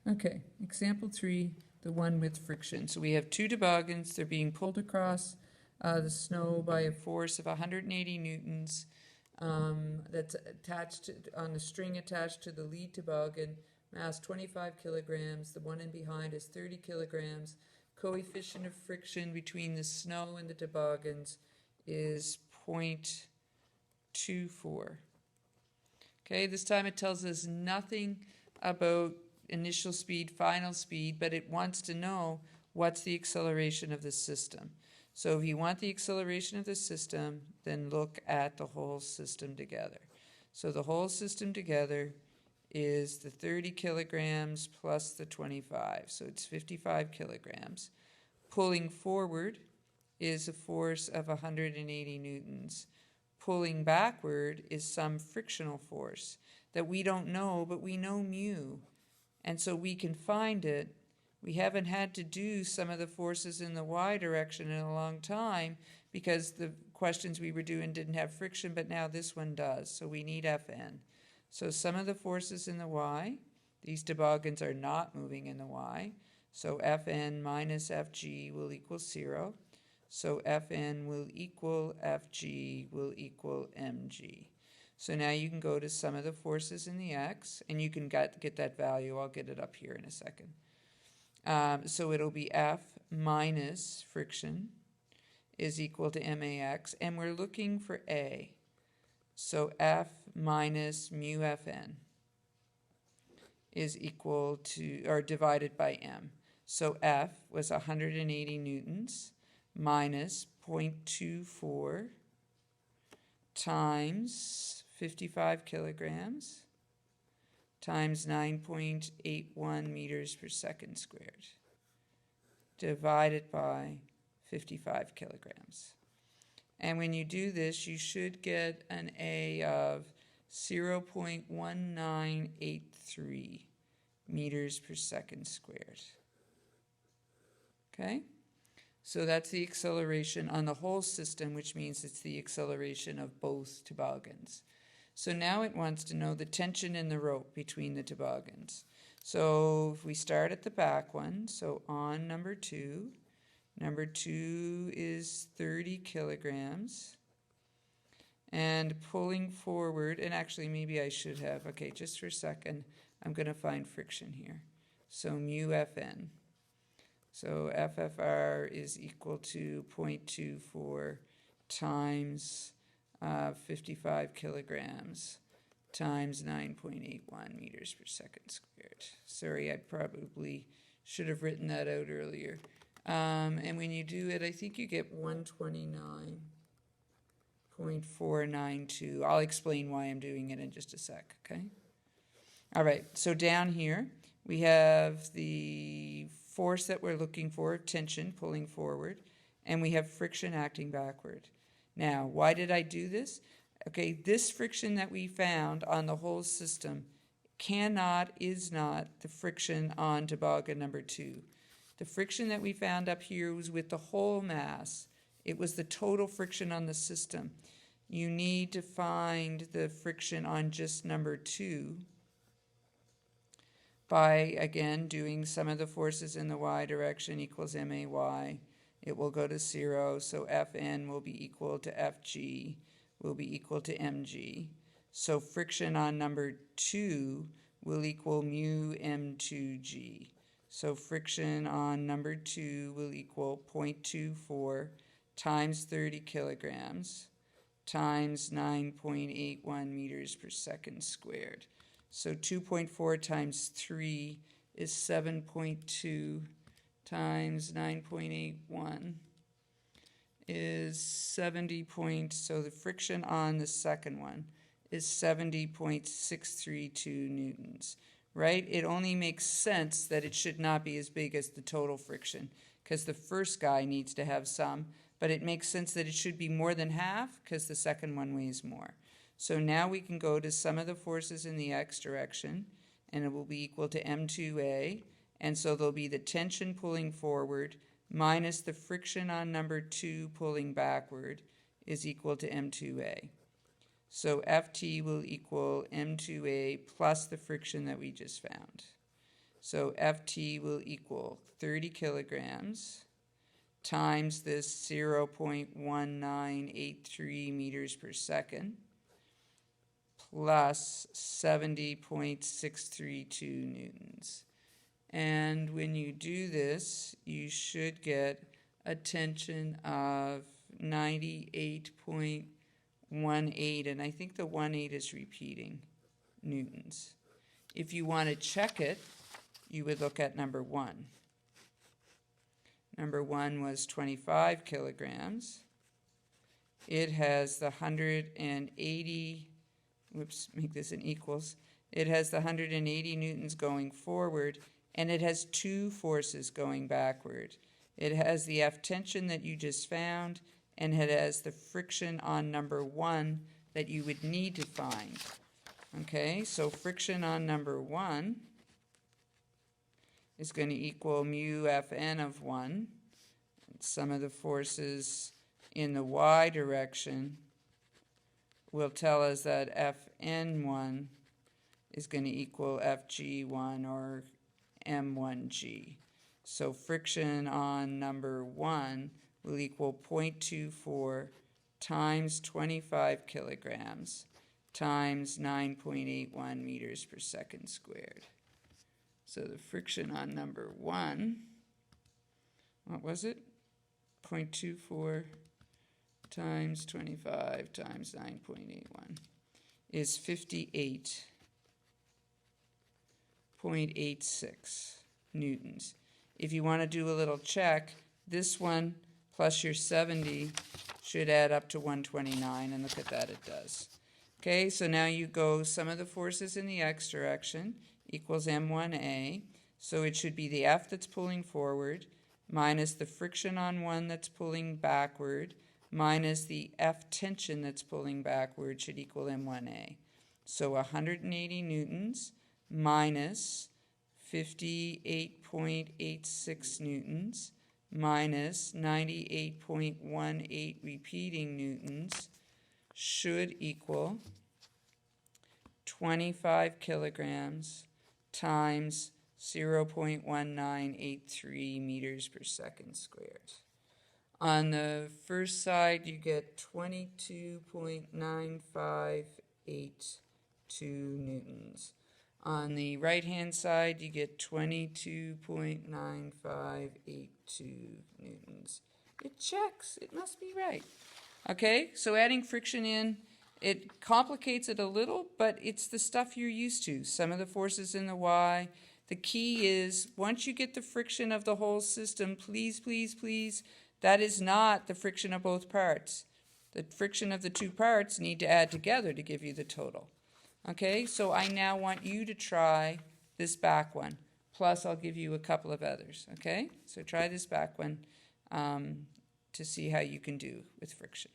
Okay, example 3, the one with friction. So we have two toboggans, they're being pulled across the snow by a force of 180 newtons that's attached on the string attached to the lead toboggan, mass 25 kilograms, the one in behind is 30 kilograms. Coefficient of friction between the snow and the toboggans is 0.24. Okay, this time it tells us nothing about initial speed, final speed, but it wants to know what's the acceleration of the system. So if you want the acceleration of the system, then look at the whole system together. So the whole system together is the 30 kilograms plus the 25, so it's 55 kilograms. Pulling forward is a force of 180 newtons. Pulling backward is some frictional force that we don't know, but we know mu. And so we can find it. We haven't had to do some of the forces in the y direction in a long time because the questions we were doing didn't have friction, but now this one does. So we need Fn. So some of the forces in the y, these toboggans are not moving in the y. So Fn minus Fg will equal 0. So Fn will equal Fg will equal mg. So now you can go to sum of the forces in the x, and you can get that value. I'll get it up here in a second. So it'll be F minus friction is equal to max, and we're looking for A. So F minus mu Fn is equal to, or divided by m. So F was 180 newtons minus 0.24 times 55 kilograms times 9.81 meters per second squared divided by 55 kilograms. And when you do this, you should get an A of 0.1983 meters per second squared. Okay? So that's the acceleration on the whole system, which means it's the acceleration of both toboggans. So now it wants to know the tension in the rope between the toboggans. So if we start at the back one, so on number 2 is 30 kilograms. And pulling forward, and actually maybe I should have, okay, just for a second, I'm going to find friction here. So mu Fn. So FFR is equal to 0.24 times 55 kilograms times 9.81 meters per second squared. Sorry, I probably should have written that out earlier. And when you do it, I think you get 129.492. I'll explain why I'm doing it in just a sec, okay? All right, so down here we have the force that we're looking for, tension pulling forward, and we have friction acting backward. Now, why did I do this? Okay, this friction that we found on the whole system is not the friction on toboggan number 2. The friction that we found up here was with the whole mass. It was the total friction on the system. You need to find the friction on just number 2 by, again, doing sum of the forces in the y direction equals may. It will go to 0, so Fn will be equal to Fg, will be equal to mg. So friction on number 2 will equal mu m2g. So friction on number 2 will equal 0.24 times 30 kilograms times 9.81 meters per second squared. So 2.4 times 3 is 7.2 times 9.81 is 70 so the friction on the second one is 70.632 newtons, right? It only makes sense that it should not be as big as the total friction because the first guy needs to have some, but it makes sense that it should be more than half because the second one weighs more. So now we can go to sum of the forces in the x direction, and it will be equal to m2a, and so there'll be the tension pulling forward minus the friction on number 2 pulling backward is equal to m2a. So Ft will equal m2a plus the friction that we just found. So Ft will equal 30 kilograms times this 0.1983 meters per second plus 70.632 newtons. And when you do this, you should get a tension of 98.18, and I think the 18 is repeating newtons. If you want to check it, you would look at number 1. Number 1 was 25 kilograms. It has the 180, make this an equals. It has the 180 newtons going forward, and it has 2 forces going backward. It has the F tension that you just found, and it has the friction on number 1 that you would need to find. Okay, so friction on number 1 is going to equal mu Fn of 1. Some of the forces in the y direction will tell us that Fn1 is going to equal Fg1 or M1G. So friction on number 1 will equal 0.24 times 25 kilograms times 9.81 meters per second squared. So the friction on number 1, what was it? 0.24 times 25 times 9.81 is 58.86 newtons. If you want to do a little check, this one plus your 70 should add up to 129, and look at that, it does. Okay, so now you go sum of the forces in the x direction equals m1a, so it should be the F that's pulling forward minus the friction on 1 that's pulling backward minus the F tension that's pulling backward should equal m1a. So 180 newtons minus 58.86 newtons minus 98.18 repeating newtons should equal 25 kilograms times 0.1983 meters per second squared. On the first side, you get 22.9582 newtons. On the right-hand side, you get 22.9582 newtons. It checks. It must be right. Okay, so adding friction in, it complicates it a little, but it's the stuff you're used to. Some of the forces in the y. The key is, once you get the friction of the whole system, please, please, please, that is not the friction of both parts. The friction of the 2 parts need to add together to give you the total. Okay, so I now want you to try this back one. Plus, I'll give you a couple of others. Okay, so try this back one to see how you can do with friction.